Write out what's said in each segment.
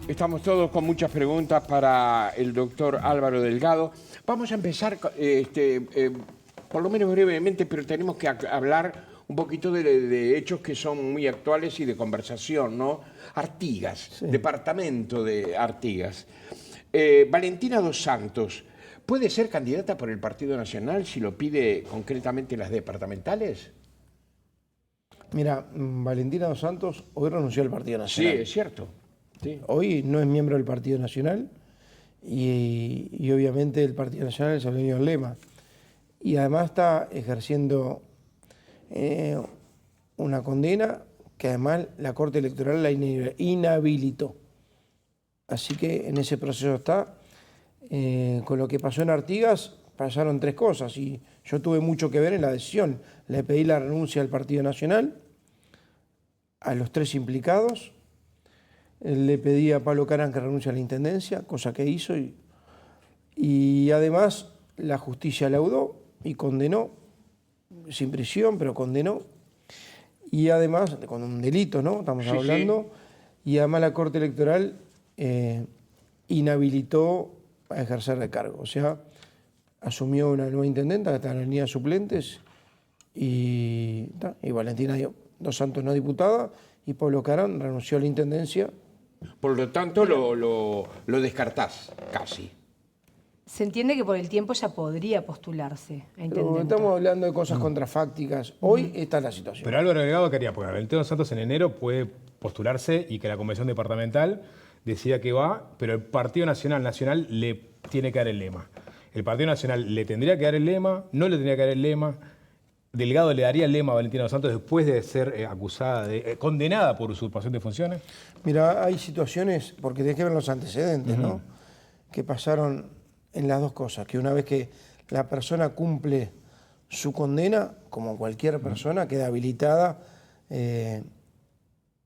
Estamos todos con muchas preguntas para el doctor Álvaro Delgado. Vamos a empezar, por lo menos brevemente, pero tenemos que hablar un poquito de hechos que son muy actuales y de conversación, ¿no? Artigas, sí. Departamento de Artigas. Valentina Dos Santos, ¿puede ser candidata por el Partido Nacional si lo pide concretamente las departamentales? Mira, Valentina Dos Santos hoy renunció al Partido Nacional. Sí, es cierto. Sí. Hoy no es miembro del Partido Nacional y obviamente el Partido Nacional es el dueño del lema. Y además está ejerciendo una condena que además la Corte Electoral la inhabilitó. Así que en ese proceso está. Con lo que pasó en Artigas pasaron tres cosas y yo tuve mucho que ver en la decisión. Le pedí la renuncia al Partido Nacional, a los tres implicados. Le pedí a Pablo Caram que renuncie a la Intendencia, cosa que hizo, y además la justicia laudó y condenó, sin prisión, pero condenó, y además, con un delito, ¿no? Estamos hablando, sí. Y además la Corte Electoral inhabilitó a ejercer de cargo, o sea, asumió una nueva intendenta que está en la línea de suplentes, y Valentina Dos Santos no diputada, y Pablo Caram renunció a la Intendencia. Por lo tanto, lo descartás, casi. Se entiende que por el tiempo ya podría postularse a intendenta. Estamos hablando de cosas contrafácticas. Hoy esta es la situación. Pero Álvaro Delgado quería, porque Valentina Dos Santos en enero puede postularse y que la Convención Departamental decida que va, pero el Partido Nacional le tiene que dar el lema. El Partido Nacional le tendría que dar el lema, no le tendría que dar el lema. Delgado le daría el lema a Valentina Dos Santos después de ser acusada, condenada por usurpación de funciones. Mira, hay situaciones, porque tenés que ver los antecedentes, ¿no? Que pasaron en las dos cosas, que una vez que la persona cumple su condena, como cualquier persona, queda habilitada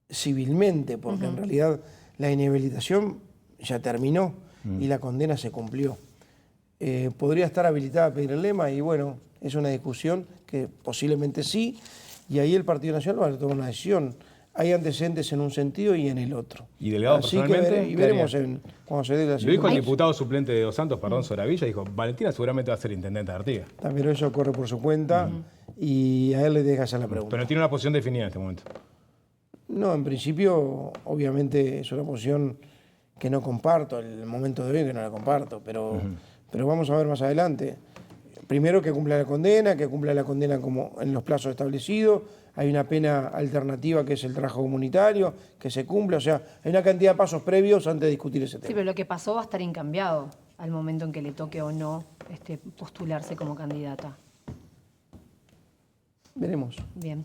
civilmente, porque en realidad la inhabilitación ya terminó y la condena se cumplió. Podría estar habilitada a pedir el lema y bueno, es una discusión que posiblemente sí, y ahí el Partido Nacional va a tomar una decisión. Hay antecedentes en un sentido y en el otro. ¿Y Delgado personalmente? Y veremos cuando se dé la situación. Lo dijo el diputado suplente de Dos Santos, Soravilla, dijo, Valentina seguramente va a ser intendente de Artigas. Pero eso corre por su cuenta y a él le deja hacer la pregunta. Pero no tiene una posición definida en este momento. No, en principio, obviamente es una posición que no comparto, el momento de hoy que no la comparto, pero vamos a ver más adelante. Primero que cumpla la condena como en los plazos establecidos. Hay una pena alternativa que es el trabajo comunitario, que se cumple. O sea, hay una cantidad de pasos previos antes de discutir ese tema. Sí, pero lo que pasó va a estar incambiado al momento en que le toque o no postularse como candidata. Veremos. Bien.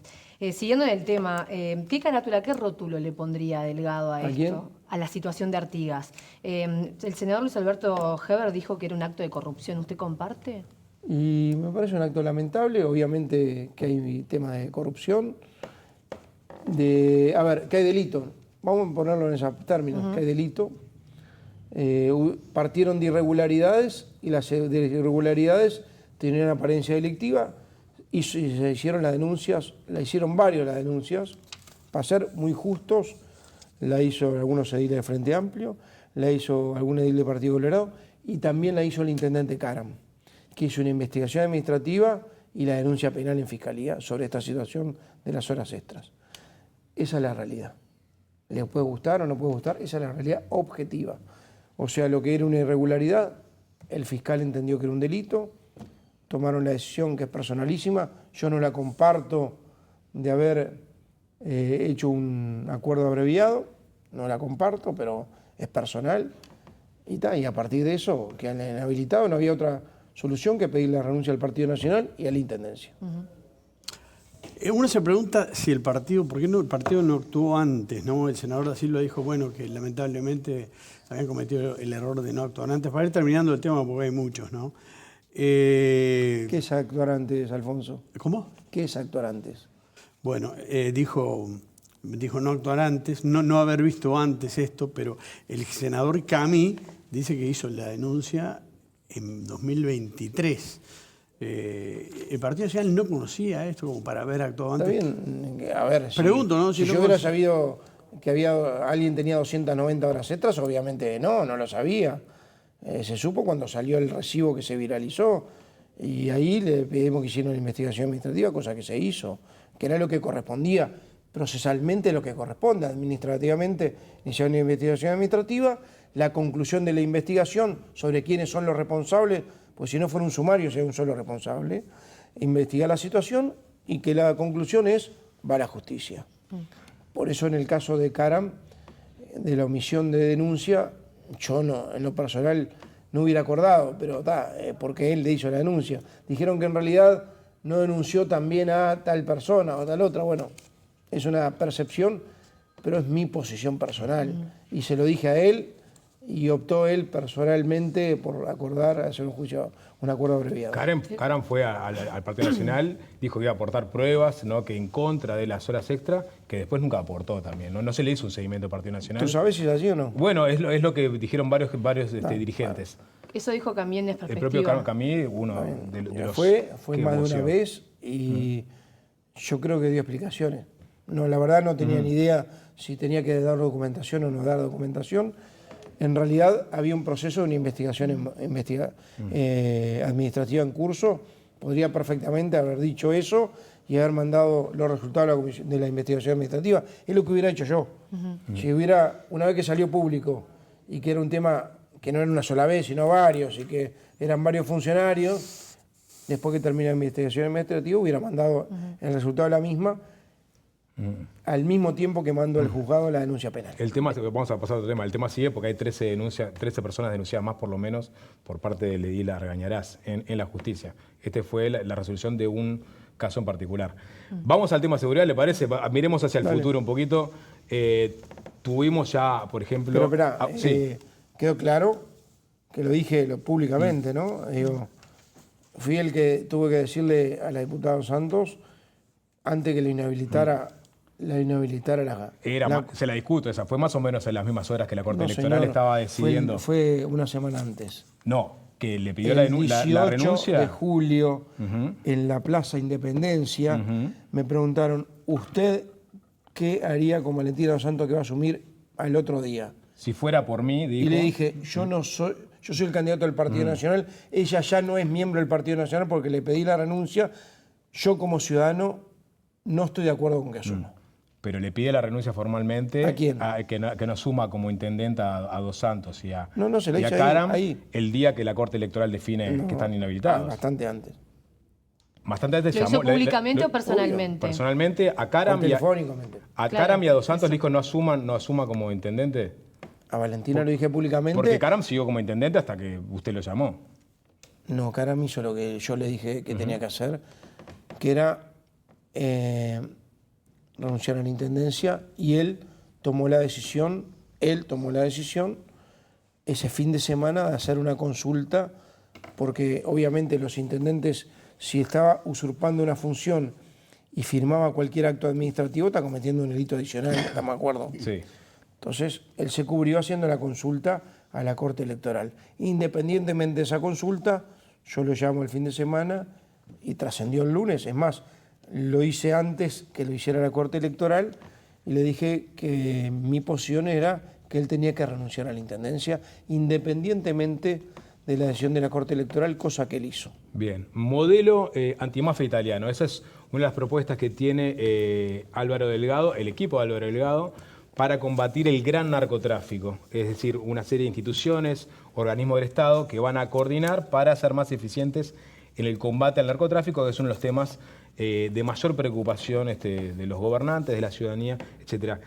Siguiendo en el tema, ¿qué carátula, qué rótulo le pondría Delgado a esto? ¿Quién? A la situación de Artigas. El senador Luis Alberto Heber dijo que era un acto de corrupción. ¿Usted comparte? Y me parece un acto lamentable, obviamente que hay temas de corrupción, que hay delito, vamos a ponerlo en esos términos, que hay delito, partieron de irregularidades y las irregularidades tenían apariencia delictiva y se hicieron las denuncias, la hicieron varios las denuncias, para ser muy justos, la hizo algunos ediles de Frente Amplio, la hizo algún edil de Partido Colorado y también la hizo el intendente Caram, que hizo una investigación administrativa y la denuncia penal en Fiscalía sobre esta situación de las horas extras. Esa es la realidad. ¿Les puede gustar o no puede gustar? Esa es la realidad objetiva. O sea, lo que era una irregularidad, el fiscal entendió que era un delito, tomaron la decisión que es personalísima, yo no la comparto de haber hecho un acuerdo abreviado, no la comparto, pero es personal, y a partir de eso, que han inhabilitado, no había otra solución que pedir la renuncia al Partido Nacional y a la Intendencia. Uno se pregunta si el partido, ¿por qué no el partido no actuó antes? ¿No? El senador da Silva dijo, bueno, que lamentablemente habían cometido el error de no actuar antes. Para ir terminando el tema, porque hay muchos, ¿no? ¿Qué es actuar antes, Alfonso? ¿Cómo? ¿Qué es actuar antes? Bueno, dijo no actuar antes, no haber visto antes esto, pero el senador Camí dice que hizo la denuncia en 2023. El Partido Nacional no conocía esto como para haber actuado antes. Está bien, a ver, pregunto, ¿no? Si yo hubiera sabido que alguien tenía 290 horas extras? Obviamente no lo sabía. Se supo cuando salió el recibo que se viralizó y ahí le pedimos que hiciera una investigación administrativa, cosa que se hizo, que era lo que correspondía, procesalmente lo que corresponde, administrativamente iniciar una investigación administrativa, la conclusión de la investigación sobre quiénes son los responsables, pues si no fuera un sumario sería un solo responsable, investigar la situación y que la conclusión es va a la justicia. Por eso en el caso de Caram, de la omisión de denuncia, yo no, en lo personal no hubiera acordado, pero porque él le hizo la denuncia. Dijeron que en realidad no denunció también a tal persona o a tal otra. Bueno, es una percepción, pero es mi posición personal. Y se lo dije a él y optó él personalmente por acordar, hacer un acuerdo abreviado. Caram fue al Partido Nacional, dijo que iba a aportar pruebas, ¿no?, que en contra de las horas extra, que después nunca aportó también. No se le hizo un seguimiento al Partido Nacional. ¿Tú sabes si es así o no? Bueno, es lo que dijeron varios dirigentes. Eso dijo Camí en El perspectiva. propio Camí, uno de los Fue que más de voció. una vez y yo creo que dio explicaciones. No, la verdad no tenía ni idea si tenía que dar documentación o no dar documentación. En realidad había un proceso de una investigación administrativa en curso. Podría perfectamente haber dicho eso y haber mandado los resultados de la investigación administrativa. Es lo que hubiera hecho yo. Si hubiera, una vez que salió público y que era un tema que no era una sola vez, sino varios, y que eran varios funcionarios, después que termine la investigación administrativa, hubiera mandado el resultado de la misma al mismo tiempo que mandó el juzgado la denuncia penal. El tema, vamos a pasar a otro tema, el tema sigue porque hay 13 personas denunciadas más por lo menos por parte del edil Argañarás en la justicia. Este fue la resolución de un caso en particular. Vamos al tema de seguridad, ¿le parece? Miremos hacia el futuro un poquito. Tuvimos ya, por ejemplo... Pero espera, sí. quedó claro que lo dije públicamente, ¿no? Digo, fui el que tuve que decirle a la diputada Santos, antes que lo inhabilitara, se la discuto esa, fue más o menos en las mismas horas que la Corte Electoral señor, estaba decidiendo. Fue una semana antes. No, que le pidió El la 18 renuncia. de julio, en la Plaza Independencia, me preguntaron, ¿usted qué haría con Valentina Dos Santos que va a asumir al otro día? Si fuera por mí, dijo. Y le dije, yo soy el candidato del Partido Nacional, ella ya no es miembro del Partido Nacional porque le pedí la renuncia, yo como ciudadano no estoy de acuerdo con que asuma. Pero le pide la renuncia formalmente. ¿A quién? Que no asuma como intendente a Dos Santos y a, No, se lo y a hice Caram ahí. el día que la Corte Electoral define que están inhabilitados. Bastante antes. Bastante antes ¿Lo hizo públicamente o personalmente? Personalmente, a Caram Telefónicamente. Caram y a Dos Santos dijo no asuma como intendente. A Valentina lo dije públicamente. Porque Caram siguió como intendente hasta que usted lo llamó. No, Caram hizo lo que yo le dije que tenía que hacer, que era renunciar a la intendencia, y él tomó la decisión ese fin de semana de hacer una consulta, porque obviamente los intendentes, si estaba usurpando una función y firmaba cualquier acto administrativo, está cometiendo un delito adicional, ¿estamos de acuerdo? Sí. Entonces, él se cubrió haciendo la consulta a la Corte Electoral. Independientemente de esa consulta, yo lo llamo el fin de semana y trascendió el lunes. Es más, lo hice antes que lo hiciera la Corte Electoral y le dije que mi posición era que él tenía que renunciar a la intendencia independientemente de la decisión de la Corte Electoral, cosa que él hizo. Bien, modelo antimafia italiano. Esa es una de las propuestas que tiene Álvaro Delgado, el equipo de Álvaro Delgado, para combatir el gran narcotráfico. Es decir, una serie de instituciones, organismos del Estado que van a coordinar para ser más eficientes en el combate al narcotráfico, que son los temas de mayor preocupación de los gobernantes, de la ciudadanía, etcétera.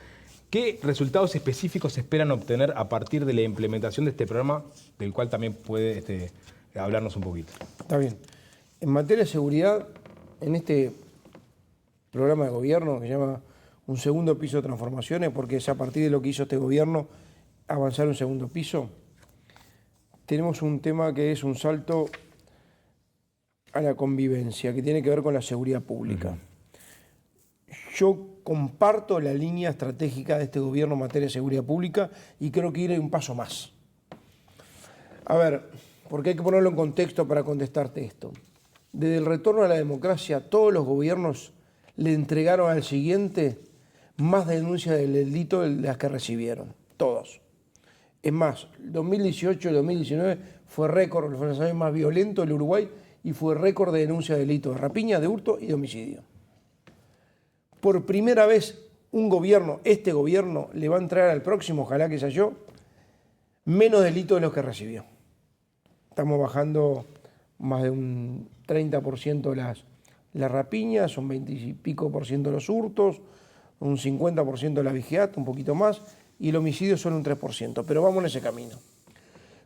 ¿Qué resultados específicos esperan obtener a partir de la implementación de este programa, del cual también puede hablarnos un poquito? Está bien. En materia de seguridad, en este programa de gobierno que se llama un segundo piso de transformaciones, porque es a partir de lo que hizo este gobierno avanzar un segundo piso, tenemos un tema que es un salto a la convivencia, que tiene que ver con la seguridad pública. Yo comparto la línea estratégica de este gobierno en materia de seguridad pública y creo que ir un paso más. A ver, porque hay que ponerlo en contexto para contestarte esto. Desde el retorno a la democracia, todos los gobiernos le entregaron al siguiente más denuncias del delito de las que recibieron, todos. Es más, el 2018 y el 2019 fue récord, fue los años más violentos del Uruguay y fue récord de denuncia de delitos de rapiña, de hurto y de homicidio. Por primera vez un gobierno, este gobierno, le va a entrar al próximo, ojalá que sea yo, menos delitos de los que recibió. Estamos bajando más de un 30% las rapiñas, un 20 y pico por ciento los hurtos, un 50% la vigiata, un poquito más, y el homicidio solo un 3%, pero vamos en ese camino.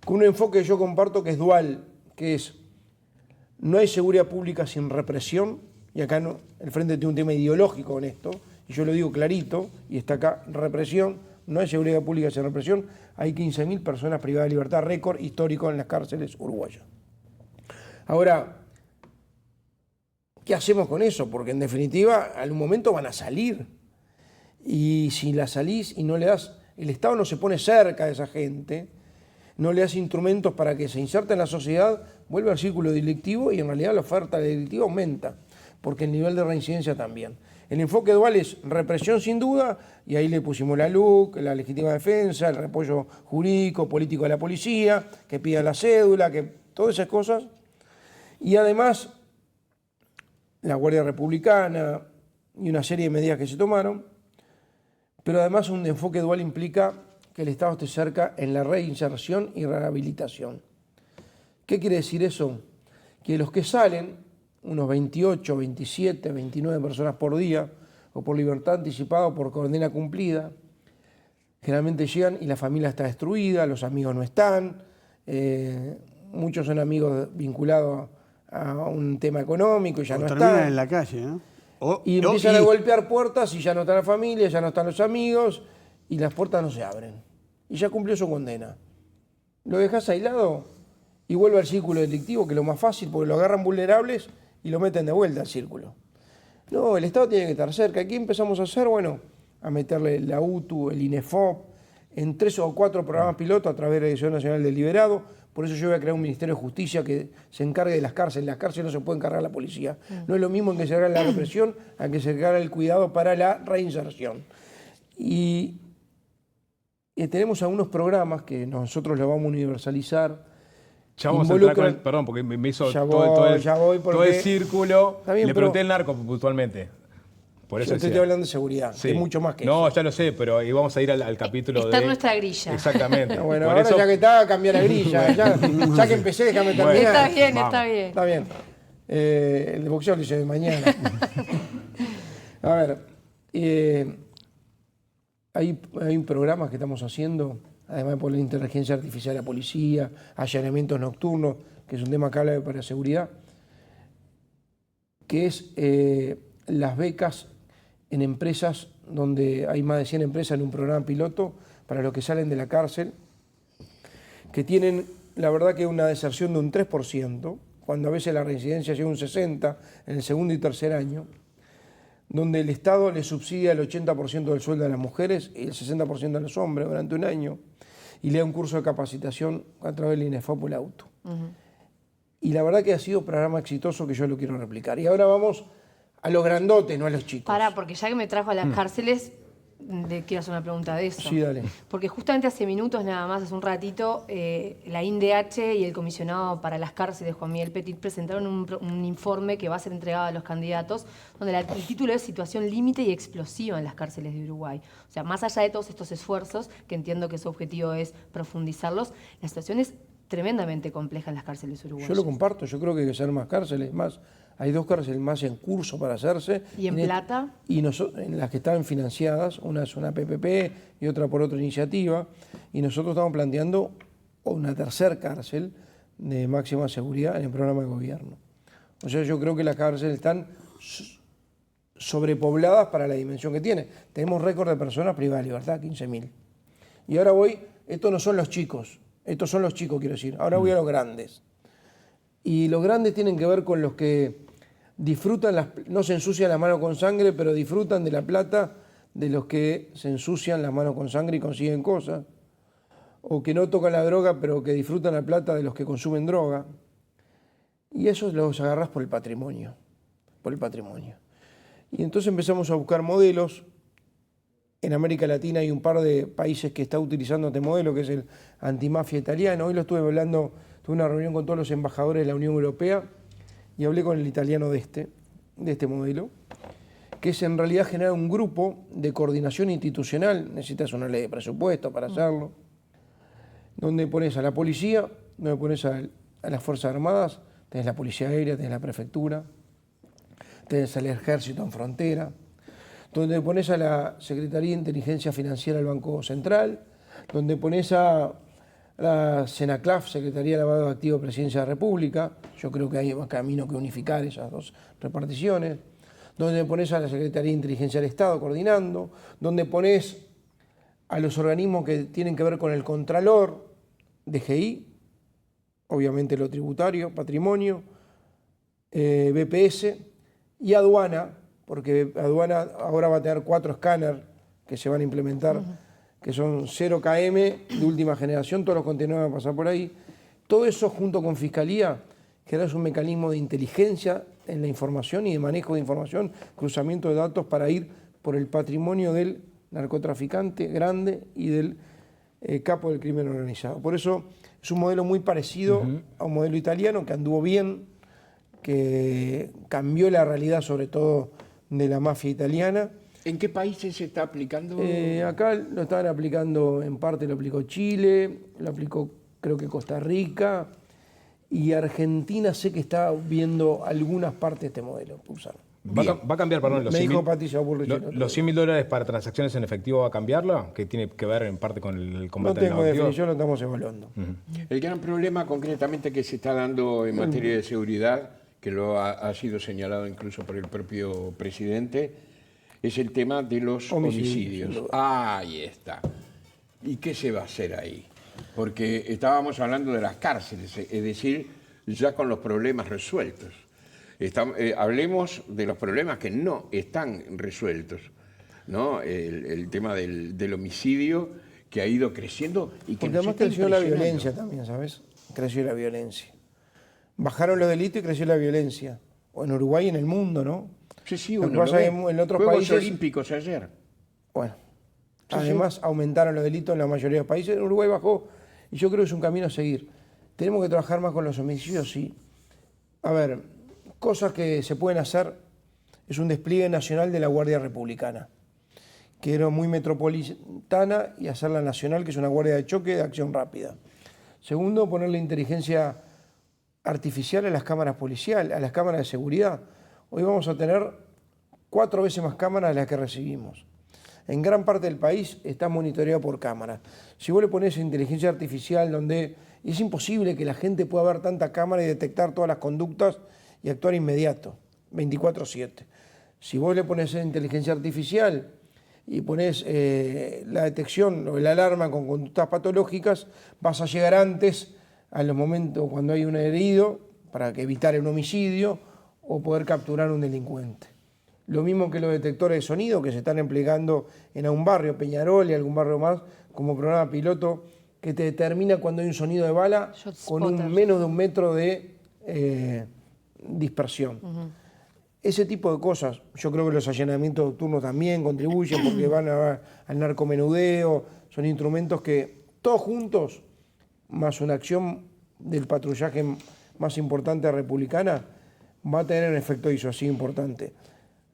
Con un enfoque que yo comparto que es dual, que es, no hay seguridad pública sin represión, y acá no, el Frente tiene un tema ideológico en esto, y yo lo digo clarito, y está acá, represión, no hay seguridad pública sin represión, hay 15.000 personas privadas de libertad, récord histórico en las cárceles uruguayas. Ahora, ¿qué hacemos con eso? Porque en definitiva, en algún momento van a salir. Y si la salís y no le das, el Estado no se pone cerca de esa gente, no le das instrumentos para que se inserte en la sociedad, vuelve al círculo delictivo y en realidad la oferta delictiva aumenta, porque el nivel de reincidencia también. El enfoque dual es represión sin duda, y ahí le pusimos la LUC, la legítima defensa, el repollo jurídico, político de la policía, que pida la cédula, que todas esas cosas. Y además, la Guardia Republicana y una serie de medidas que se tomaron, pero además un enfoque dual implica que el Estado esté cerca en la reinserción y rehabilitación. ¿Qué quiere decir eso? Que los que salen, unos 28, 27, 29 personas por día, o por libertad anticipada o por condena cumplida, generalmente llegan y la familia está destruida, los amigos no están, muchos son amigos vinculados a un tema económico y ya no terminan están. en la calle, ¿no? Y empiezan a golpear puertas y ya no está la familia, ya no están los amigos y las puertas no se abren. Y ya cumplió su condena. Lo dejas aislado y vuelve al círculo delictivo, que es lo más fácil, porque lo agarran vulnerables y lo meten de vuelta al círculo. No, el Estado tiene que estar cerca. ¿Qué empezamos a hacer? Bueno, a meterle la UTU, el INEFOP, en 3 o 4 programas piloto a través de la Dirección Nacional del Liberado. Por eso yo voy a crear un Ministerio de Justicia que se encargue de las cárceles. Las cárceles no se pueden encargar la policía. No es lo mismo en que se haga la represión a que se haga el cuidado para la reinserción. Y tenemos algunos programas que nosotros los vamos a universalizar. Ya vamos a entrar con el, perdón, porque me hizo todo el círculo. Bien, le pregunté el narco puntualmente. Por eso yo te estoy hablando de seguridad, que es mucho más que no, eso. ya lo sé, pero íbamos a ir al capítulo Está en nuestra grilla. Exactamente. Bueno, ahora eso... ya que está, cambiar la grilla. Ya que empecé, déjame terminar. Está bien, vamos. está bien. Está bien. El de boxeo lo hice de mañana. A ver, hay un programa que estamos haciendo, además de por la inteligencia artificial de la policía, allanamientos nocturnos, que es un tema clave para seguridad, que es las becas en empresas donde hay más de 100 empresas en un programa piloto para los que salen de la cárcel, que tienen, la verdad, que una deserción de un 3%, cuando a veces la reincidencia llega a un 60% en el segundo y tercer año, donde el Estado le subsidia el 80% del sueldo a las mujeres y el 60% a los hombres durante un año, y le da un curso de capacitación a través del INEFOP o el AUTO. Y la verdad que ha sido un programa exitoso que yo lo quiero replicar. Y ahora vamos a los grandotes, no a los chicos. Pará, porque ya que me trajo a las cárceles, quiero hacer una pregunta de eso. Sí, dale. Porque justamente hace minutos nada más, hace un ratito, la INDH y el comisionado para las cárceles, Juan Miguel Petit, presentaron un informe que va a ser entregado a los candidatos, donde el título es Situación límite y explosiva en las cárceles de Uruguay. O sea, más allá de todos estos esfuerzos, que entiendo que su objetivo es profundizarlos, la situación es tremendamente compleja en las cárceles uruguayas. Yo lo comparto, yo creo que hay que hacer más cárceles, más. Hay 2 cárceles más en curso para hacerse. ¿Y en plata? Y en las que están financiadas, una es una PPP y otra por otra iniciativa, y nosotros estamos planteando una tercera cárcel de máxima seguridad en el programa de gobierno. O sea, yo creo que las cárceles están sobrepobladas para la dimensión que tiene. Tenemos récord de personas privadas de libertad, 15.000. Y ahora estos no son los chicos, estos son los chicos, quiero decir, ahora voy a los grandes. Y los grandes tienen que ver con los que disfrutan, no se ensucian las manos con sangre, pero disfrutan de la plata de los que se ensucian las manos con sangre y consiguen cosas. O que no tocan la droga, pero que disfrutan la plata de los que consumen droga. Y esos los agarrás por el patrimonio. Y entonces empezamos a buscar modelos en América Latina hay un par de países que está utilizando este modelo, que es el antimafia italiano. Hoy lo estuve hablando, tuve una reunión con todos los embajadores de la Unión Europea y hablé con el italiano de este modelo, que es en realidad generar un grupo de coordinación institucional. Necesitas una ley de presupuesto para hacerlo, donde pones a la policía, donde pones a las Fuerzas Armadas, tenés la Policía Aérea, tenés la Prefectura, tenés al Ejército en frontera, donde pones a la Secretaría de Inteligencia Financiera del Banco Central, donde pones a la Senaclaf, Secretaría de Lavado de Activos de Presidencia de la República. Yo creo que hay un camino que unificar esas dos reparticiones, donde pones a la Secretaría de Inteligencia del Estado coordinando, donde pones a los organismos que tienen que ver con el Contralor, DGI, obviamente lo tributario, patrimonio, BPS y aduana, porque aduana ahora va a tener 4 escáneres que se van a implementar, que son 0 km de última generación, todos los contenedores van a pasar por ahí. Todo eso junto con Fiscalía generas un mecanismo de inteligencia en la información y de manejo de información, cruzamiento de datos para ir por el patrimonio del narcotraficante grande y del capo del crimen organizado. Por eso es un modelo muy parecido a un modelo italiano que anduvo bien, que cambió la realidad sobre todo de la mafia italiana. ¿En qué países se está aplicando? Acá lo estaban aplicando, en parte lo aplicó Chile, lo aplicó creo que Costa Rica, y Argentina sé que está viendo algunas partes de este modelo. Va a cambiar, perdón, Me dijo Patricia Bullrich. los $100.000 para transacciones en efectivo va a cambiarlo, que tiene que ver en parte con el No combate al tengo lavado de activos. definición, lo estamos evaluando. El gran problema concretamente que se está dando en materia de seguridad, que lo ha sido señalado incluso por el propio presidente, es el tema de los homicidios. Ahí está. ¿Y qué se va a hacer ahí? Porque estábamos hablando de las cárceles, es decir, ya con los problemas resueltos. Hablemos de los problemas que no están resueltos, ¿no? El tema del homicidio que ha ido creciendo y que Porque además creció la violencia también, ¿sabes? Creció la violencia. Bajaron los delitos y creció la violencia. O en Uruguay y en el mundo, ¿no? Sí, sí, Lo que uno pasa lo ve. en otros Juegos países Olímpicos ayer. Bueno, además aumentaron los delitos en la mayoría de los países. En Uruguay bajó y yo creo que es un camino a seguir. Tenemos que trabajar más con los homicidios, sí. A ver, cosas que se pueden hacer es un despliegue nacional de la Guardia Republicana, que era muy metropolitana, y hacerla nacional, que es una guardia de choque de acción rápida. Segundo, ponerle inteligencia artificial a las cámaras policiales, a las cámaras de seguridad. Hoy vamos a tener 4 veces más cámaras de las que recibimos. En gran parte del país está monitoreado por cámaras. Si vos le pones inteligencia artificial donde es imposible que la gente pueda ver tanta cámara y detectar todas las conductas y actuar inmediato, 24/7. Si vos le pones inteligencia artificial y pones la detección o la alarma con conductas patológicas, vas a llegar antes a los momentos cuando hay un herido para evitar un homicidio o poder capturar a un delincuente. Lo mismo que los detectores de sonido que se están empleando en algún barrio, Peñarol y algún barrio más, como programa piloto que te determina cuando hay un sonido de bala con menos de 1 metro de dispersión. Ese tipo de cosas. Yo creo que los allanamientos nocturnos también contribuyen porque van al narcomenudeo, son instrumentos que todos juntos, más una acción del patrullaje más importante republicana, va a tener un efecto disuasivo importante.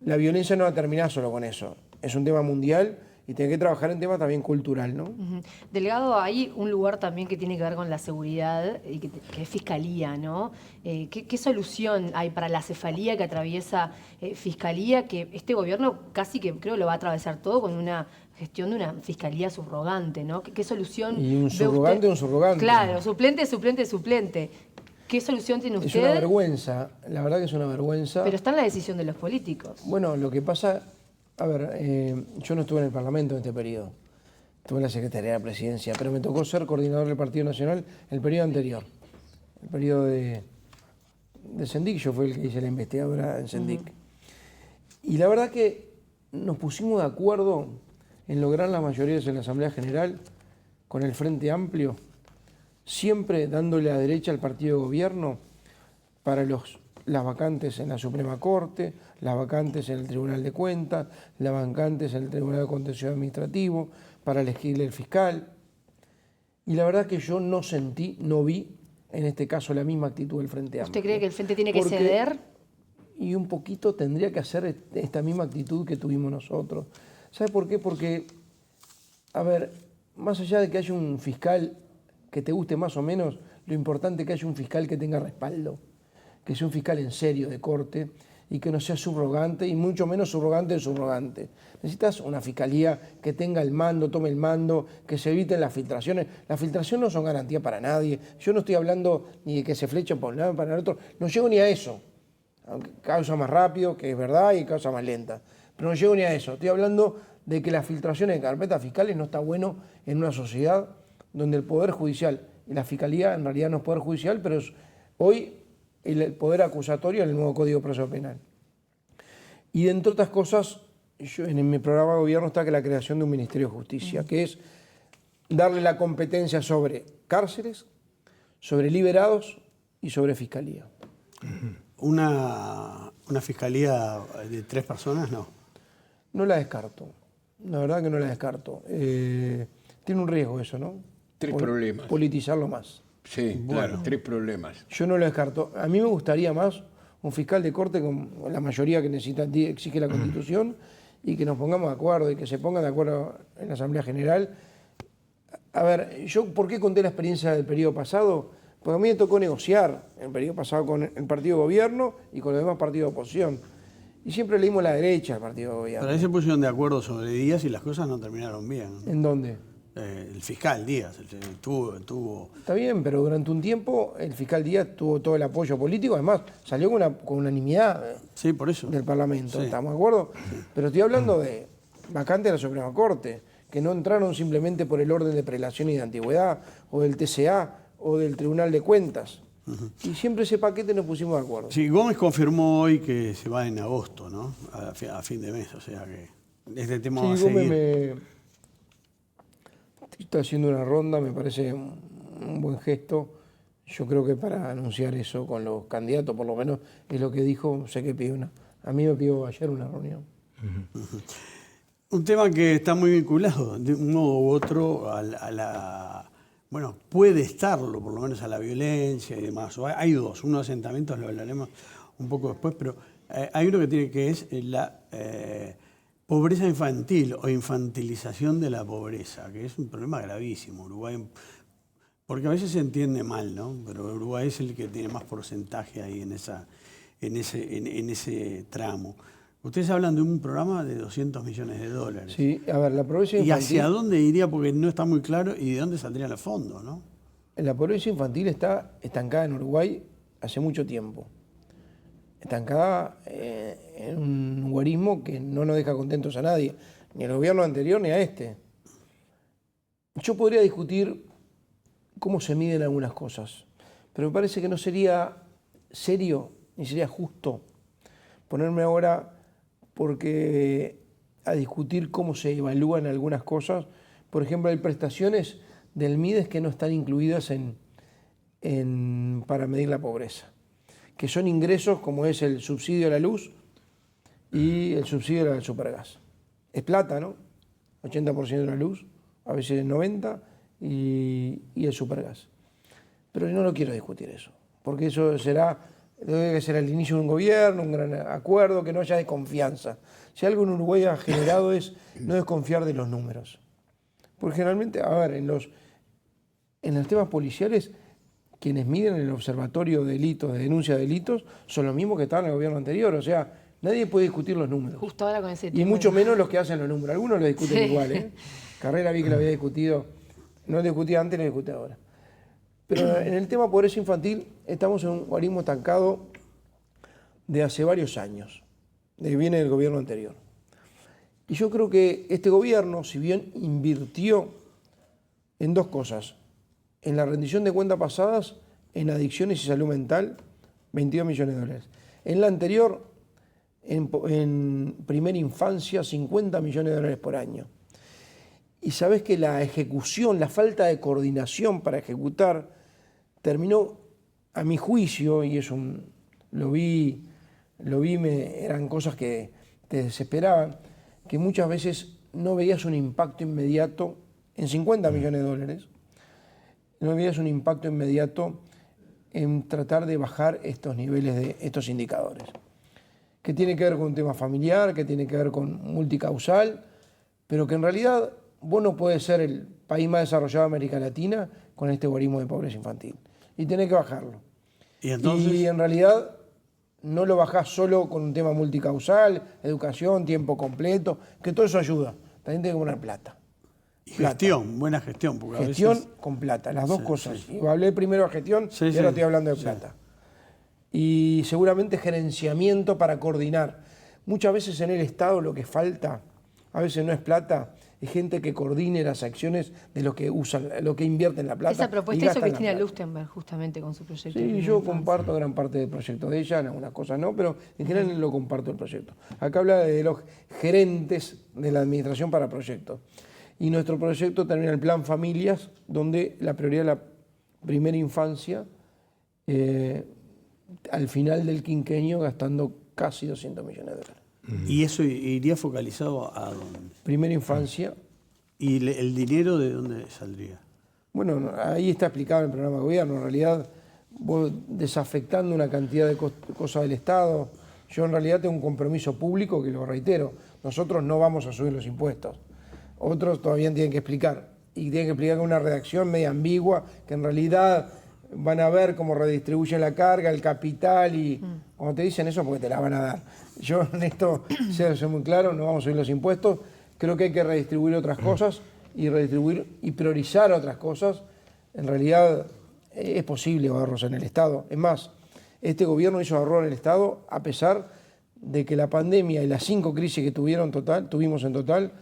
La violencia no va a terminar solo con eso. Es un tema mundial y tiene que trabajar en tema también cultural, ¿no? Delegado, hay un lugar también que tiene que ver con la seguridad, y que es Fiscalía, ¿no? ¿Qué solución hay para la cefalía que atraviesa Fiscalía, que este gobierno casi que creo lo va a atravesar todo con una gestión de una fiscalía subrogante, ¿no? ¿Qué solución? Y un ve subrogante, usted? un subrogante. Claro, suplente, suplente, suplente. ¿Qué solución tiene usted? Es una vergüenza, la verdad que es una vergüenza. Pero está en la decisión de los políticos. Bueno, lo que pasa, a ver, yo no estuve en el Parlamento en este periodo, estuve en la Secretaría de Presidencia, pero me tocó ser coordinador del Partido Nacional el periodo anterior, el periodo de Sendic. Yo fui el que hice la investigadora en Sendic. Y la verdad que nos pusimos de acuerdo en lograr las mayorías en la Asamblea General con el Frente Amplio, siempre dándole a la derecha al partido de gobierno para las vacantes en la Suprema Corte, las vacantes en el Tribunal de Cuentas, las vacantes en el Tribunal de Contencioso Administrativo, para elegirle el fiscal. Y la verdad que yo no sentí, no vi en este caso la misma actitud del Frente Amplio. ¿Usted cree que el Frente tiene que Porque- ceder? Y un poquito tendría que hacer esta misma actitud que tuvimos nosotros. ¿Sabe por qué? Porque, a ver, más allá de que haya un fiscal que te guste más o menos, lo importante es que haya un fiscal que tenga respaldo, que sea un fiscal en serio de corte y que no sea subrogante y mucho menos subrogante de subrogante. Necesitas una fiscalía que tenga el mando, tome el mando, que se eviten las filtraciones. Las filtraciones no son garantía para nadie. Yo no estoy hablando ni de que se flechen por un lado para el otro. No llego ni a eso. Aunque causa más rápido, que es verdad, y causa más lenta. Pero no llego ni a eso. Estoy hablando de que las filtraciones de carpetas fiscales no está bueno en una sociedad donde el Poder Judicial y la Fiscalía en realidad no es Poder Judicial, pero es hoy el poder acusatorio en el nuevo Código de Proceso Penal. Y entre otras cosas, en mi programa de gobierno está que la creación de un Ministerio de Justicia, que es darle la competencia sobre cárceles, sobre liberados y sobre fiscalía. Una fiscalía de 3 personas, no. No la descarto, la verdad que no la descarto. Tiene un riesgo eso, ¿no? Tres problemas. Politizarlo más. Sí, claro, 3 problemas. Yo no lo descarto. A mí me gustaría más un fiscal de corte con la mayoría que necesita, exige la Constitución, y que nos pongamos de acuerdo y que se pongan de acuerdo en la Asamblea General. A ver, yo ¿por qué conté la experiencia del periodo pasado? Porque a mí me tocó negociar el periodo pasado con el partido de gobierno y con los demás partidos de oposición. Y siempre leímos la derecha al partido de gobierno. Pero ahí se pusieron de acuerdo sobre Díaz y las cosas no terminaron bien. ¿En dónde? El fiscal Díaz tuvo... Está bien, pero durante un tiempo el fiscal Díaz tuvo todo el apoyo político, además salió con unanimidad Sí, por eso. del Parlamento, Sí. ¿estamos de acuerdo? Pero estoy hablando de vacantes de la Suprema Corte, que no entraron simplemente por el orden de prelación y de antigüedad, o del TCA, o del Tribunal de Cuentas. Y siempre ese paquete nos pusimos de acuerdo. Sí, Gómez confirmó hoy que se va en agosto, ¿no? A fin de mes, o sea que este tema va a Sí, seguir. Gómez está haciendo una ronda, me parece un buen gesto. Yo creo que para anunciar eso con los candidatos, por lo menos es lo que dijo, sé que pidió a mí me pidió ayer una reunión. Un tema que está muy vinculado, de un modo u otro, a la... Bueno, puede estarlo, por lo menos a la violencia y demás. Hay dos, unos asentamientos, lo hablaremos un poco después, pero hay uno que tiene que es la pobreza infantil o infantilización de la pobreza, que es un problema gravísimo. Uruguay, porque a veces se entiende mal, ¿no? Pero Uruguay es el que tiene más porcentaje ahí en ese tramo. Ustedes hablan de un programa de $200 millones. Sí, a ver, la pobreza ¿Y infantil... hacia dónde iría? Porque no está muy claro y de dónde saldrían los fondos, ¿no? La pobreza infantil está estancada en Uruguay hace mucho tiempo. Estancada en un guarismo que no nos deja contentos a nadie, ni al gobierno anterior ni a este. Yo podría discutir cómo se miden algunas cosas, pero me parece que no sería serio ni sería justo ponerme ahora a discutir cómo se evalúan algunas cosas. Por ejemplo, hay prestaciones del MIDES que no están incluidas para medir la pobreza, que son ingresos como es el subsidio a la luz y el subsidio al supergas. Es plata, ¿no? 80% de la luz, a veces el 90%, y el supergas. Pero yo no lo quiero discutir eso, porque eso debe ser el inicio de un gobierno, un gran acuerdo, que no haya desconfianza. Si algo en Uruguay ha generado es no desconfiar de los números. Porque generalmente, a ver, en los temas policiales, quienes miden el observatorio de delitos, de denuncia de delitos, son los mismos que estaban en el gobierno anterior. O sea, nadie puede discutir los números. Justo ahora con ese Y tema. mucho menos los que hacen los números. Algunos lo discuten Sí. igual, ¿eh? Carrera vi que lo había discutido. No lo discutía antes, lo discute ahora. Pero en el tema pobreza infantil estamos en un guarismo estancado de hace varios años, de que viene del gobierno anterior. Y yo creo que este gobierno, si bien invirtió en dos cosas, en la rendición de cuentas pasadas, en adicciones y salud mental, $22 millones. En la anterior, en primera infancia, $50 millones por año. Y sabes que la ejecución, la falta de coordinación para ejecutar, terminó, a mi juicio, y es eran cosas que te desesperaban, que muchas veces no veías un impacto inmediato en 50 millones de dólares, no veías un impacto inmediato en tratar de bajar estos niveles de estos indicadores, que tiene que ver con un tema familiar, que tiene que ver con multicausal, pero que en realidad vos no podés ser el país más desarrollado de América Latina con este algoritmo de pobreza infantil, y tenés que bajarlo. Y entonces, Y en realidad no lo bajás solo con un tema multicausal, educación, tiempo completo, que todo eso ayuda. También tiene que poner plata. y gestión, buena gestión. Porque a Gestión veces- con plata, las dos Sí, cosas. sí. Y hablé primero de gestión Sí, y sí. ahora estoy hablando de Sí. plata. Y seguramente gerenciamiento para coordinar. Muchas veces en el Estado lo que falta, a veces no es plata, es gente que coordine las acciones de lo que usan, lo que invierten la plata. Esa propuesta y hizo gastan la Cristina plata. Lustenberg justamente con su proyecto. de Sí, primera yo infancia. comparto gran parte del proyecto de ella, en algunas cosas no, pero en general lo comparto el proyecto. Acá habla de los gerentes de la administración para proyectos. Y nuestro proyecto termina el plan familias, donde la prioridad es la primera infancia, al final del quinquenio gastando casi 200 millones de dólares. Y eso iría focalizado a dónde. Primera infancia, ¿Y el dinero de dónde saldría? bueno, ahí está explicado en el programa de gobierno. En realidad, vos desafectando una cantidad de cosas del Estado, yo en realidad tengo un compromiso público que lo reitero. Nosotros no vamos a subir los impuestos. Otros todavía tienen que explicar. Y tienen que explicar con una redacción media ambigua, que en realidad van a ver cómo redistribuyen la carga, el capital, y cuando te dicen eso, porque te la van a dar. Yo en esto, soy muy claro, no vamos a subir los impuestos. Creo que hay que redistribuir otras cosas y redistribuir y priorizar otras cosas. En realidad es posible ahorros en el Estado. Es más, este gobierno hizo ahorro en el Estado a pesar de que la pandemia y las 5 crisis que tuvimos en total,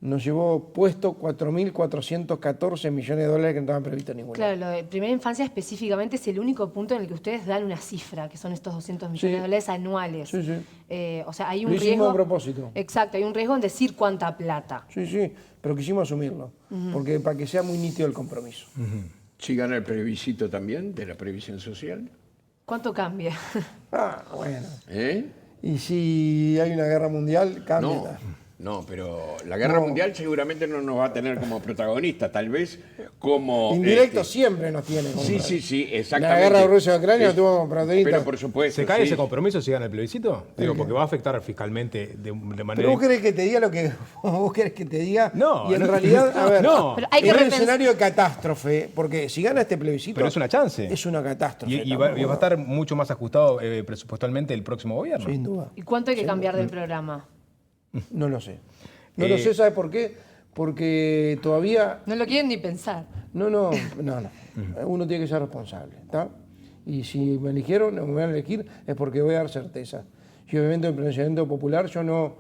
nos llevó puesto 4.414 millones de dólares que no estaban previstos en ningún lado. Claro, lo de primera infancia específicamente es el único punto en el que ustedes dan una cifra, que son estos 200 millones Sí. de dólares anuales. Sí, sí. O sea, hay un Lo hicimos riesgo. a propósito. Exacto, hay un riesgo en decir cuánta plata. Sí, sí, pero quisimos asumirlo, porque para que sea muy nítido el compromiso. Si gana el plebiscito también de la previsión social. ¿Cuánto cambia? Ah, bueno. ¿Eh? Y si hay una guerra mundial, cambia. No, pero la guerra mundial seguramente no nos va a tener como protagonista, tal vez como... Indirecto siempre nos tiene. como Sí, tal. sí, sí, La exactamente. guerra de Rusia-Ucrania Sí. tuvo como protagonista. Pero por supuesto. ¿Se cae sí. ese compromiso si gana el plebiscito? Digo, porque va a afectar fiscalmente de manera... Pero vos querés que te diga lo que vos querés que te diga. No, y en no, realidad, a ver, no. Pero hay que es un repensar. escenario de catástrofe, porque si gana este plebiscito. Pero es una chance. Es una catástrofe. Y va a estar mucho más ajustado presupuestalmente el próximo gobierno. Sin duda. ¿Y cuánto hay que cambiar del programa? No lo sé. No lo sé, ¿sabes por qué? Porque todavía. No lo quieren ni pensar. No. Uno tiene que ser responsable, ¿está? Y si me eligieron, o me van a elegir, es porque voy a dar certeza. Y obviamente el pronunciamiento popular, yo no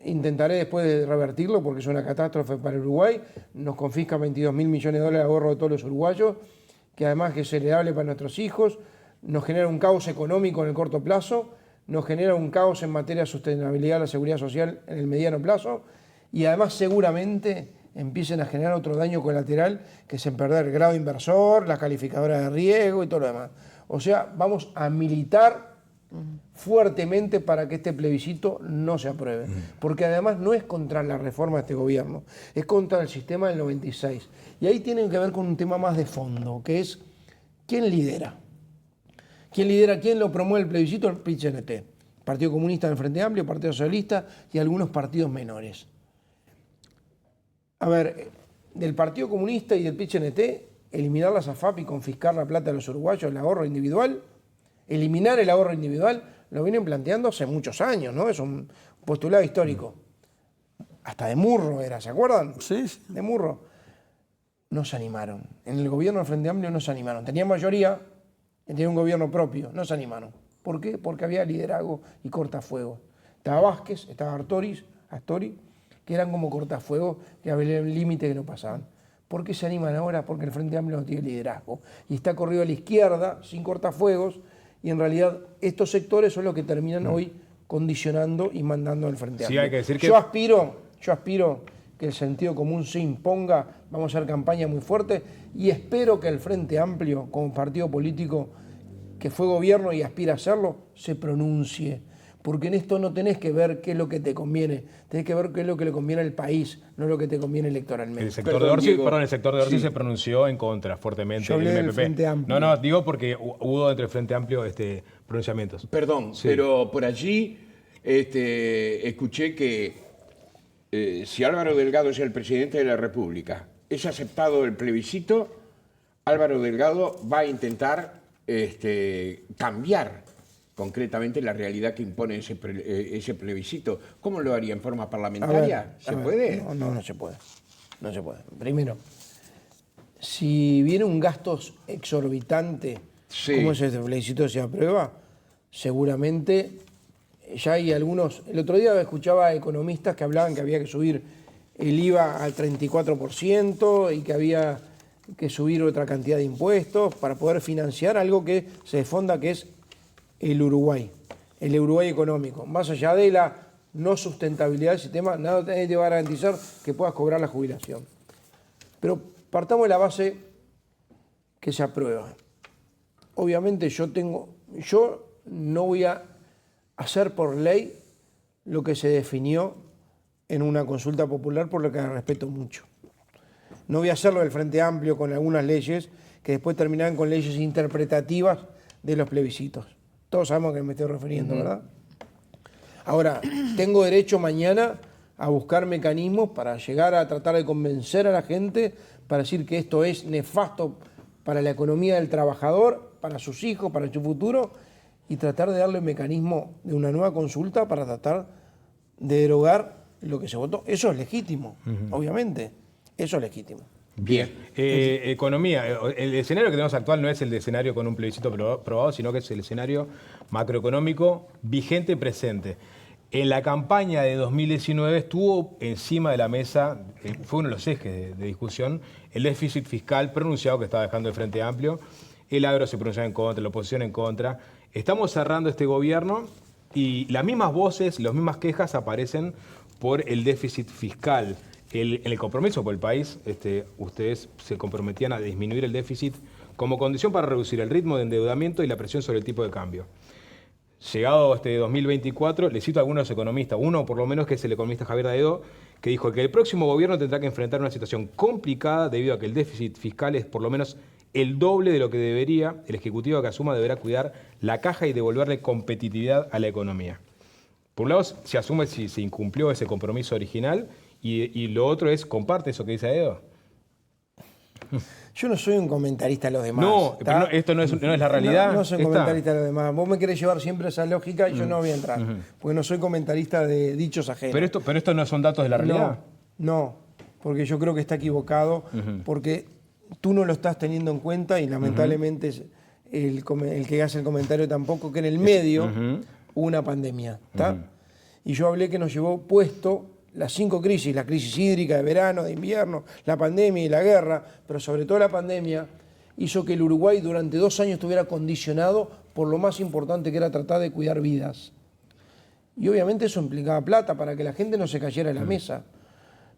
intentaré después de revertirlo, porque es una catástrofe para Uruguay. Nos confiscan 22.000 millones de dólares de ahorro de todos los uruguayos, que además que es heredable para nuestros hijos, nos genera un caos económico en el corto plazo, nos genera un caos en materia de sustentabilidad de la seguridad social en el mediano plazo, y además seguramente empiecen a generar otro daño colateral, que es en perder el grado inversor, la calificadora de riesgo y todo lo demás. O sea, vamos a militar fuertemente para que este plebiscito no se apruebe. Porque además no es contra la reforma de este gobierno, es contra el sistema del 96. Y ahí tiene que ver con un tema más de fondo, que es ¿quién lidera? ¿Quién lidera? ¿Quién lo promueve el plebiscito? El PIT-CNT. Partido Comunista del Frente Amplio, Partido Socialista y algunos partidos menores. A ver, del Partido Comunista y del PIT-CNT, eliminar la SAFAP y confiscar la plata de los uruguayos, el ahorro individual, eliminar el ahorro individual, lo vienen planteando hace muchos años, ¿no? Es un postulado histórico. Hasta de Murro era, ¿se acuerdan? Sí. De Murro. No se animaron. En el gobierno del Frente Amplio no se animaron. Tenían mayoría, tenía un gobierno propio, no se animaron. ¿Por qué? Porque había liderazgo y cortafuegos. Estaba Vázquez, estaba Astori, que eran como cortafuegos, que había un límite que no pasaban. ¿Por qué se animan ahora? Porque el Frente Amplio no tiene liderazgo. Y está corrido a la izquierda, sin cortafuegos, y en realidad estos sectores son los que terminan hoy condicionando y mandando al Frente Sí, Amplio. hay que decir que- Yo aspiro que el sentido común se imponga, vamos a hacer campaña muy fuerte, y espero que el Frente Amplio, como partido político, que fue gobierno y aspira a hacerlo, se pronuncie. Porque en esto no tenés que ver qué es lo que te conviene, tenés que ver qué es lo que le conviene al país, no lo que te conviene electoralmente. El sector Perdón, de Orsi, Diego. el sector de Orsi Sí. se pronunció en contra fuertemente. Yo hablé el del MPP. Frente Amplio. No, digo porque hubo entre el Frente Amplio pronunciamientos. Perdón, Sí. pero por allí escuché que si Álvaro Delgado es el presidente de la República, es aceptado el plebiscito, Álvaro Delgado va a intentar cambiar concretamente la realidad que impone ese plebiscito. ¿Cómo lo haría? ¿En forma A parlamentaria? ver, ¿Se a ver, puede? No se puede. No se puede. Primero, si viene un gasto exorbitante, Sí. como ese plebiscito se aprueba, seguramente ya hay algunos. El otro día escuchaba economistas que hablaban que había que subir el IVA al 34% y que había que subir otra cantidad de impuestos para poder financiar algo que se desfonda, que es el Uruguay económico. Más allá de la no sustentabilidad del sistema, nada te va a garantizar que puedas cobrar la jubilación. Pero partamos de la base que se aprueba. Obviamente yo no voy a hacer por ley lo que se definió en una consulta popular, por lo que respeto mucho. No voy a hacerlo del Frente Amplio con algunas leyes que después terminarán con leyes interpretativas de los plebiscitos. Todos sabemos a qué me estoy refiriendo, ¿verdad? Ahora, tengo derecho mañana a buscar mecanismos para llegar a tratar de convencer a la gente para decir que esto es nefasto para la economía del trabajador, para sus hijos, para su futuro, y tratar de darle un mecanismo de una nueva consulta para tratar de derogar lo que se votó. Eso es legítimo, obviamente. Eso es legítimo. Bien. Economía. El escenario que tenemos actual no es el de escenario con un plebiscito aprobado, sino que es el escenario macroeconómico vigente presente. En la campaña de 2019 estuvo encima de la mesa, fue uno de los ejes de discusión, el déficit fiscal pronunciado que estaba dejando el Frente Amplio. El agro se pronunció en contra, la oposición en contra. Estamos cerrando este gobierno y las mismas voces, las mismas quejas aparecen por el déficit fiscal. En el compromiso por el país, ustedes se comprometían a disminuir el déficit como condición para reducir el ritmo de endeudamiento y la presión sobre el tipo de cambio. Llegado 2024, le cito a algunos economistas, uno por lo menos que es el economista Javier Daedo, que dijo que el próximo gobierno tendrá que enfrentar una situación complicada debido a que el déficit fiscal es por lo menos el doble de lo que debería. El ejecutivo que asuma deberá cuidar la caja y devolverle competitividad a la economía. Por un lado, se asume si se incumplió ese compromiso original y lo otro es, ¿comparte eso que dice Daedo? Yo no soy un comentarista de los demás. No, pero esto no es la realidad. No soy Está. comentarista de los demás. Vos me querés llevar siempre esa lógica y yo no voy a entrar. Porque no soy comentarista de dichos ajenos. Pero esto no son datos de la realidad. No, porque yo creo que está equivocado, porque tú no lo estás teniendo en cuenta y lamentablemente el que hace el comentario tampoco, que en el medio hubo una pandemia. ¿Está? Y yo hablé que nos llevó puesto las 5 crisis, la crisis hídrica de verano, de invierno, la pandemia y la guerra, pero sobre todo la pandemia, hizo que el Uruguay durante 2 años estuviera condicionado por lo más importante que era tratar de cuidar vidas. Y obviamente eso implicaba plata para que la gente no se cayera de la mesa,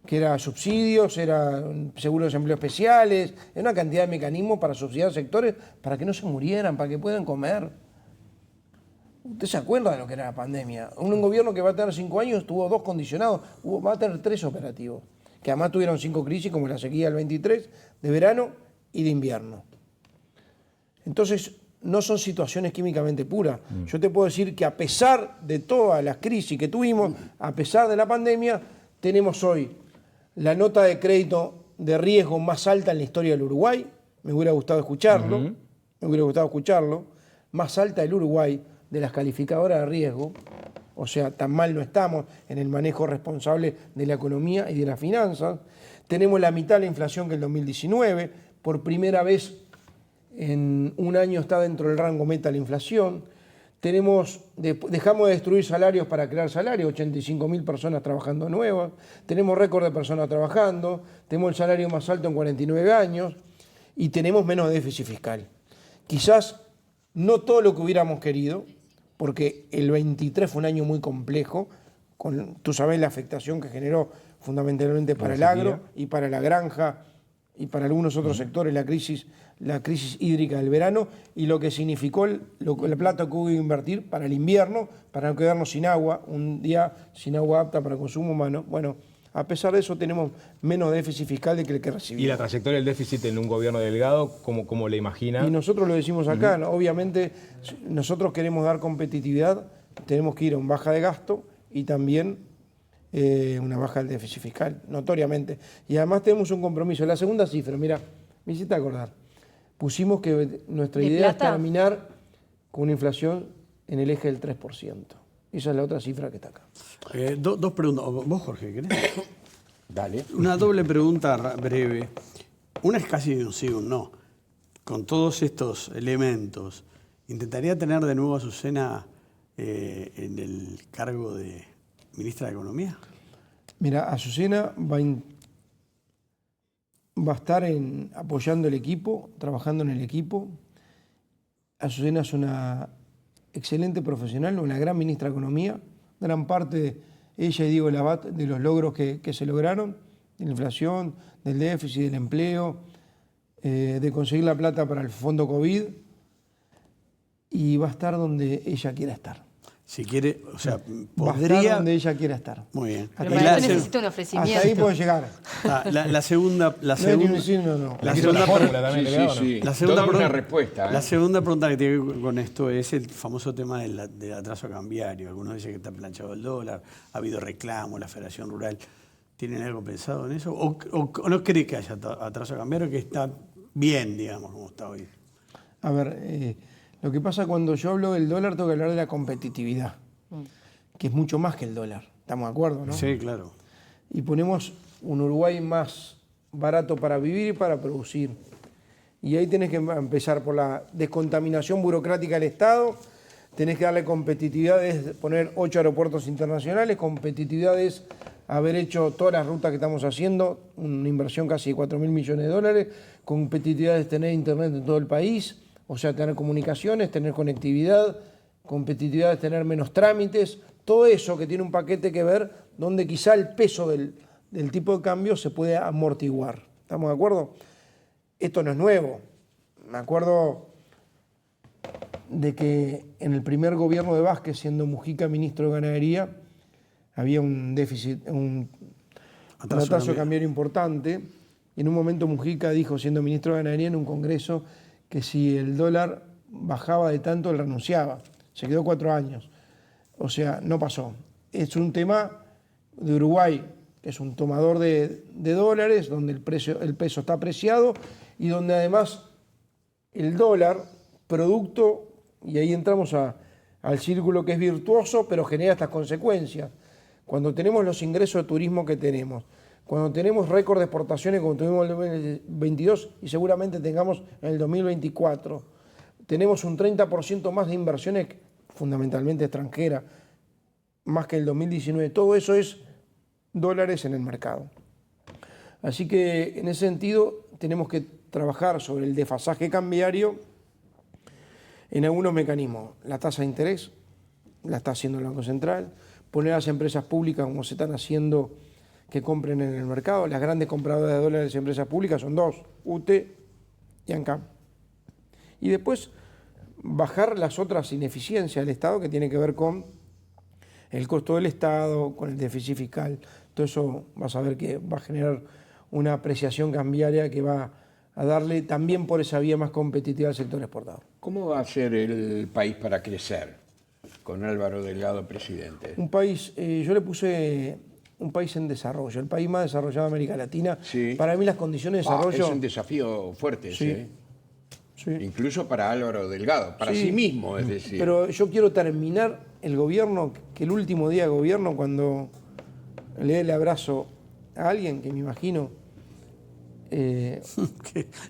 que era subsidios, era seguros de desempleo especiales, era una cantidad de mecanismos para subsidiar sectores para que no se murieran, para que puedan comer. ¿Usted se acuerda de lo que era la pandemia? Un gobierno que va a tener 5 años tuvo 2 condicionados, va a tener 3 operativos, que además tuvieron 5 crisis como la sequía del 23, de verano y de invierno. Entonces, no son situaciones químicamente puras. Yo te puedo decir que a pesar de todas las crisis que tuvimos, a pesar de la pandemia, tenemos hoy la nota de crédito de riesgo más alta en la historia del Uruguay. Me hubiera gustado escucharlo, más alta del Uruguay, de las calificadoras de riesgo, o sea, tan mal no estamos en el manejo responsable de la economía y de las finanzas. Tenemos la mitad de la inflación que el 2019, por primera vez en un año está dentro del rango meta la inflación. Dejamos de destruir salarios para crear salarios, 85.000 personas trabajando nuevas, tenemos récord de personas trabajando, tenemos el salario más alto en 49 años y tenemos menos déficit fiscal. Quizás no todo lo que hubiéramos querido, porque el 23 fue un año muy complejo, tú sabés la afectación que generó fundamentalmente para el agro y para la granja y para algunos otros sectores la crisis hídrica del verano y lo que significó la plata que hubo que invertir para el invierno, para no quedarnos sin agua, un día sin agua apta para consumo humano. Bueno, a pesar de eso tenemos menos déficit fiscal de que el que recibimos. ¿Y la trayectoria del déficit en un gobierno de Delgado, cómo le imagina? Y nosotros lo decimos acá, ¿no? Obviamente nosotros queremos dar competitividad, tenemos que ir a una baja de gasto y también una baja del déficit fiscal, notoriamente. Y además tenemos un compromiso. La segunda cifra, mira, me hiciste acordar. Pusimos que nuestra ¿De idea plata? es terminar con una inflación en el eje del 3%. Esa es la otra cifra que está acá. Dos preguntas. ¿Vos, Jorge, querés? Dale. Una doble pregunta breve. Una es casi un sí o un no. Con todos estos elementos, ¿intentaría tener de nuevo a Azucena en el cargo de ministra de Economía? Mira, Azucena va a estar apoyando el equipo, trabajando en el equipo. Azucena es una excelente profesional, una gran ministra de Economía. Gran parte de ella y Diego Labat de los logros que se lograron, de la inflación, del déficit, del empleo, de conseguir la plata para el fondo COVID, y va a estar donde ella quiera estar. Si quiere, o sea, Va a estar podría... donde ella quiera estar. Muy bien. Pero Y para la eso se- necesita un ofrecimiento. Hasta ahí puede llegar. la segunda... No es ni un sí ni un no. La ¿Quiere segunda la fórmula también, Sí, Delgado, sí, o no? sí. La segunda, Toda una pregunta- respuesta. ¿eh? la segunda pregunta que tiene que ver con esto es el famoso tema del atraso cambiario. Algunos dicen que está planchado el dólar, ha habido reclamos, la Federación Rural. ¿Tienen algo pensado en eso? ¿O no cree que haya atraso cambiario, que está bien, digamos, como está hoy? A ver, lo que pasa cuando yo hablo del dólar, tengo que hablar de la competitividad, que es mucho más que el dólar. ¿Estamos de acuerdo, no? Sí, claro. Y ponemos un Uruguay más barato para vivir y para producir. Y ahí tenés que empezar por la descontaminación burocrática del Estado, tenés que darle competitividad, es poner 8 aeropuertos internacionales, competitividad es haber hecho todas las rutas que estamos haciendo, una inversión casi de 4.000 millones de dólares, competitividad es tener internet en todo el país, o sea, tener comunicaciones, tener conectividad, competitividad es tener menos trámites, todo eso que tiene un paquete que ver donde quizá el peso del tipo de cambio se puede amortiguar. ¿Estamos de acuerdo? Esto no es nuevo. Me acuerdo de que en el primer gobierno de Vázquez, siendo Mujica ministro de Ganadería, había un déficit, un atraso cambiario importante. Y en un momento Mujica dijo, siendo ministro de Ganadería en un congreso, que si el dólar bajaba de tanto, él renunciaba. Se quedó 4 años. O sea, no pasó. Es un tema de Uruguay, que es un tomador de dólares, donde el peso está apreciado y donde además el dólar, producto, y ahí entramos al círculo que es virtuoso, pero genera estas consecuencias. Cuando tenemos los ingresos de turismo que tenemos, cuando tenemos récord de exportaciones como tuvimos en el 2022 y seguramente tengamos en el 2024, tenemos un 30% más de inversiones fundamentalmente extranjeras, más que el 2019. Todo eso es dólares en el mercado. Así que en ese sentido tenemos que trabajar sobre el desfasaje cambiario en algunos mecanismos. La tasa de interés la está haciendo el Banco Central, poner a las empresas públicas como se están haciendo que compren en el mercado. Las grandes compradoras de dólares de empresas públicas son 2, UTE y ANCAP. Y después bajar las otras ineficiencias del Estado que tiene que ver con el costo del Estado, con el déficit fiscal. Todo eso vas a ver que va a generar una apreciación cambiaria que va a darle también por esa vía más competitiva al sector exportador. ¿Cómo va a ser el país para crecer con Álvaro Delgado presidente? Un país, yo le puse un país en desarrollo, el país más desarrollado de América Latina. Sí. Para mí las condiciones de desarrollo... Es un desafío fuerte, Sí. ¿sí? Sí. Incluso para Álvaro Delgado, para sí mismo, es decir. Pero yo quiero terminar el gobierno, que el último día de gobierno, cuando le dé el abrazo a alguien que me imagino...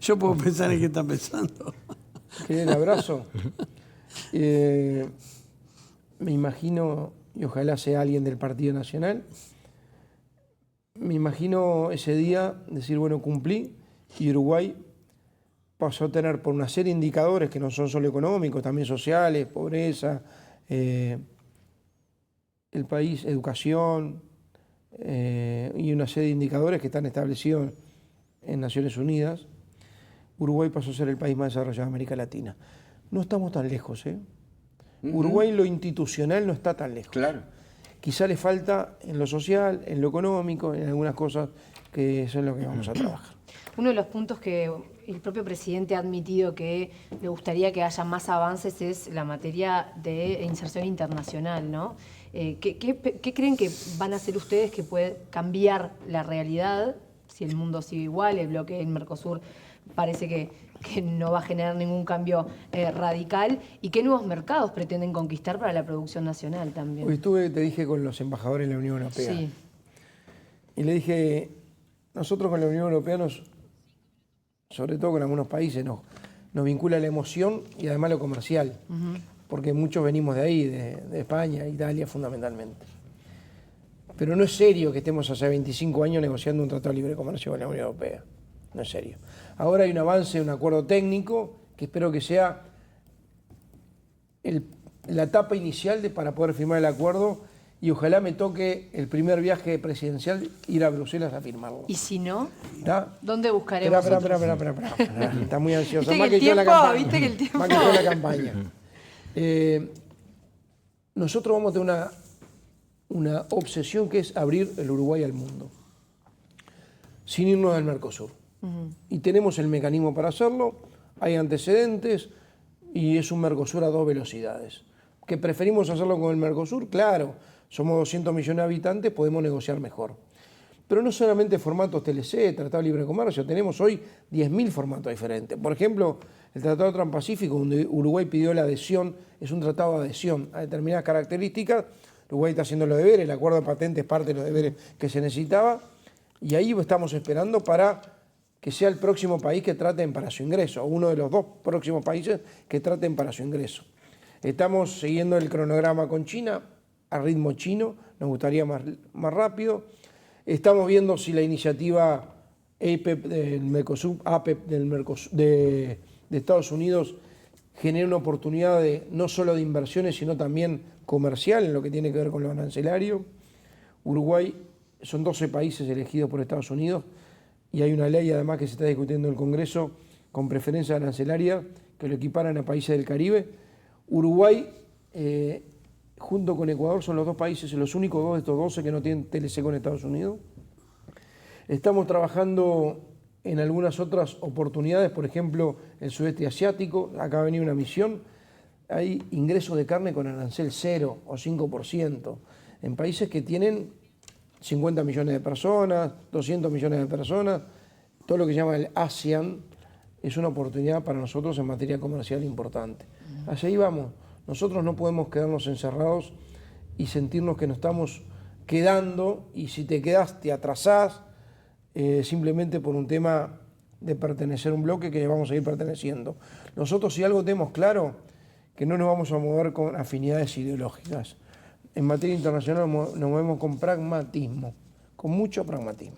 Yo puedo pensar en qué está pensando. que le dé el abrazo. Me imagino, y ojalá sea alguien del Partido Nacional, me imagino ese día decir, bueno, cumplí, y Uruguay pasó a tener por una serie de indicadores que no son solo económicos, también sociales, pobreza, el país, educación, y una serie de indicadores que están establecidos en Naciones Unidas, Uruguay pasó a ser el país más desarrollado de América Latina. No estamos tan lejos, ¿eh? Uruguay en lo institucional no está tan lejos. Claro. Quizá le falta en lo social, en lo económico, en algunas cosas que eso es lo que vamos a trabajar. Uno de los puntos que el propio presidente ha admitido que le gustaría que haya más avances es la materia de inserción internacional, ¿no? ¿Qué creen que van a hacer ustedes que puede cambiar la realidad si el mundo sigue igual, el bloque del Mercosur parece que no va a generar ningún cambio radical? ¿Y qué nuevos mercados pretenden conquistar para la producción nacional también? Hoy te dije, con los embajadores de la Unión Europea. Sí. Y le dije, nosotros con la Unión Europea, sobre todo con algunos países, nos vincula la emoción y además lo comercial. Porque muchos venimos de ahí, de España, Italia fundamentalmente. Pero no es serio que estemos hace 25 años negociando un tratado de libre comercio con la Unión Europea. No es serio. Ahora hay un avance, un acuerdo técnico, que espero que sea la etapa inicial para poder firmar el acuerdo, y ojalá me toque el primer viaje presidencial ir a Bruselas a firmarlo. ¿Y si no? ¿Está? ¿Dónde buscaremos? Espera. Está muy ansiosa. ¿Viste que el tiempo? Más que toda la campaña. Nosotros vamos a tener una obsesión, que es abrir el Uruguay al mundo, sin irnos del Mercosur. Y tenemos el mecanismo para hacerlo, hay antecedentes y es un Mercosur a 2 velocidades. ¿Que preferimos hacerlo con el Mercosur? Claro, somos 200 millones de habitantes, podemos negociar mejor. Pero no solamente formatos TLC, Tratado de Libre Comercio, tenemos hoy 10.000 formatos diferentes. Por ejemplo, el Tratado Transpacífico, donde Uruguay pidió la adhesión, es un tratado de adhesión a determinadas características. Uruguay está haciendo los deberes, el acuerdo de patentes es parte de los deberes que se necesitaba, y ahí estamos esperando para que sea el próximo país que traten para su ingreso, o uno de los 2 próximos países que traten para su ingreso. Estamos siguiendo el cronograma con China, a ritmo chino, nos gustaría más rápido. Estamos viendo si la iniciativa APEP del Mercosur, de Estados Unidos genera una oportunidad no solo de inversiones, sino también comercial, en lo que tiene que ver con lo arancelario. Uruguay son 12 países elegidos por Estados Unidos, y hay una ley además que se está discutiendo en el Congreso con preferencia arancelaria que lo equiparan a países del Caribe. Uruguay, junto con Ecuador, son los 2 países, los únicos 2 de estos 12 que no tienen TLC con Estados Unidos. Estamos trabajando en algunas otras oportunidades, por ejemplo, el sudeste asiático. Acá ha venido una misión. Hay ingresos de carne con arancel 0 o 5%, en países que tienen 50 millones de personas, 200 millones de personas. Todo lo que se llama el ASEAN es una oportunidad para nosotros en materia comercial importante. Hacia ahí vamos. Nosotros no podemos quedarnos encerrados y sentirnos que nos estamos quedando, y si te quedas te atrasás simplemente por un tema de pertenecer a un bloque que vamos a ir perteneciendo. Nosotros, si algo tenemos claro, que no nos vamos a mover con afinidades ideológicas. En materia internacional nos movemos con pragmatismo, con mucho pragmatismo.